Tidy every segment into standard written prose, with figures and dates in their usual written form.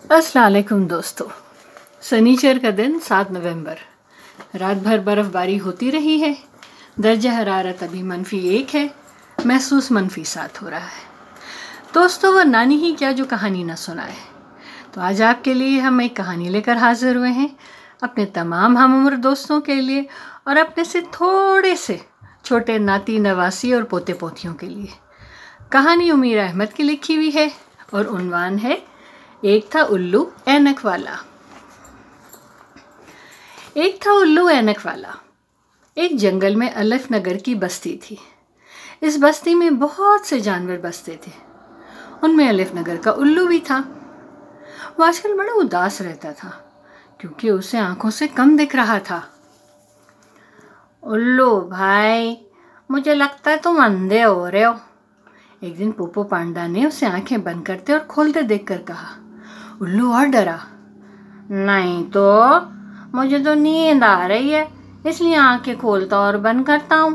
अस्सलाम वालेकुम दोस्तों। शनिचर का दिन 7 नवंबर। रात भर बर्फ़बारी होती रही है। दर्जा हरारत अभी -1 है। महसूस -7 हो रहा है। दोस्तों, वो नानी ही क्या जो कहानी ना सुनाए। तो आज आपके लिए हम एक कहानी लेकर हाजिर हुए हैं, अपने तमाम हम उम्र दोस्तों के लिए और अपने से थोड़े से छोटे नाती नवासी और पोते पोतियों के लिए। कहानी उमीर अहमद की लिखी हुई है और उन्वान है एक था उल्लू ऐनक वाला। एक था उल्लू ऐनक वाला। एक जंगल में अलिफ नगर की बस्ती थी। इस बस्ती में बहुत से जानवर बसते थे। उनमें अलिफ नगर का उल्लू भी था। वो आजकल बड़ा उदास रहता था क्योंकि उसे आंखों से कम दिख रहा था। उल्लू भाई, मुझे लगता है तुम अंधे हो रहे हो। एक दिन पोपो पांडा ने उसे आंखें बंद करते और खोलते देखकर कहा। उल्लू और डरा। नहीं तो, मुझे तो नींद आ रही है, इसलिए आंखें खोलता और बंद करता हूँ।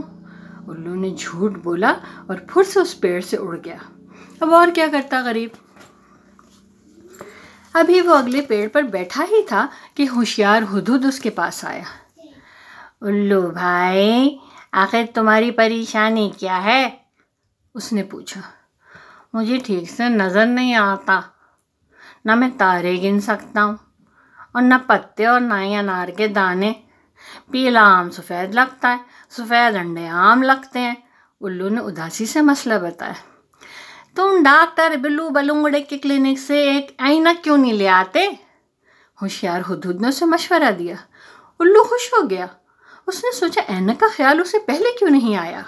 उल्लू ने झूठ बोला और फुर से उस पेड़ से उड़ गया। अब और क्या करता गरीब। अभी वो अगले पेड़ पर बैठा ही था कि होशियार हुदहुद उसके पास आया। उल्लू भाई, आखिर तुम्हारी परेशानी क्या है? उसने पूछा। मुझे ठीक से नज़र नहीं आता, ना मैं तारे गिन सकता हूँ और ना पत्ते और ना ही अनार के दाने। पीला आम सफ़ेद लगता है, सफ़ेद अंडे आम लगते हैं। उल्लू ने उदासी से मसला बताया। तुम डॉक्टर बिल्लू बलूंगड़े के क्लिनिक से एक ऐनक क्यों नहीं ले आते? होशियार हुदहुद ने उसे मशवरा दिया। उल्लू खुश हो गया। उसने सोचा ऐनक का ख्याल उसे पहले क्यों नहीं आया।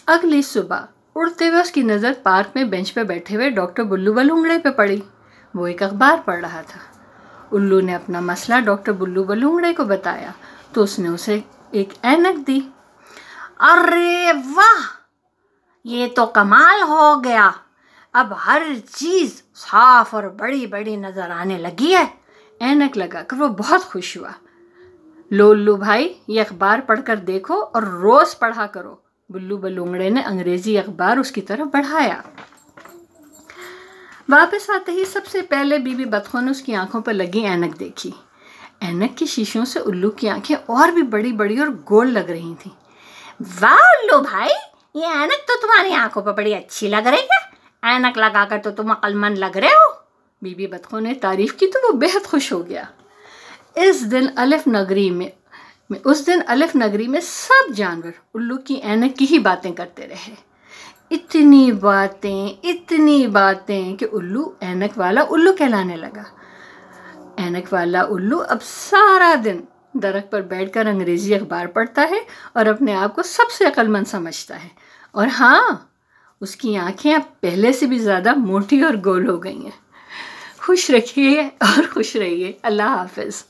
अगली सुबह उड़ते हुए उसकी नज़र पार्क में बेंच पर बैठे हुए डॉक्टर बुल्लू बलूंगड़े पे पड़ी। वो एक अखबार पढ़ रहा था। उल्लू ने अपना मसला डॉक्टर बुल्लू बलूंगड़े को बताया तो उसने उसे एक ऐनक दी। अरे वाह, ये तो कमाल हो गया। अब हर चीज़ साफ और बड़ी बड़ी नज़र आने लगी है। ऐनक लगाकर वो बहुत खुश हुआ। लो उल्लू भाई, ये अखबार पढ़कर देखो और रोज़ पढ़ा करो। बुल्लू बलूंगड़े ने अंग्रेजी अखबार उसकी तरफ बढ़ाया। वापस आते ही सबसे पहले बीबी बतखों ने उसकी आंखों पर लगी ऐनक देखी। ऐनक की शीशों से उल्लू की आंखें और भी बड़ी बड़ी और गोल लग रही थीं। वाह उल्लू भाई, ये ऐनक तो तुम्हारी आंखों पर बड़ी अच्छी लग रही है। ऐनक लगाकर तो तुम अक्लमंद लग रहे हो। बीबी बतखों ने तारीफ की तो वो बेहद खुश हो गया। उस दिन अलिफ नगरी में सब जानवर उल्लू की ऐनक की ही बातें करते रहे। इतनी बातें कि उल्लू ऐनक वाला उल्लू कहलाने लगा। ऐनक वाला उल्लू अब सारा दिन दरख्त पर बैठकर अंग्रेजी अखबार पढ़ता है और अपने आप को सबसे अक्लमंद समझता है। और हाँ, उसकी आंखें अब पहले से भी ज़्यादा मोटी और गोल हो गई हैं। खुश रखिए और खुश रहिए। अल्लाह हाफ़िज़।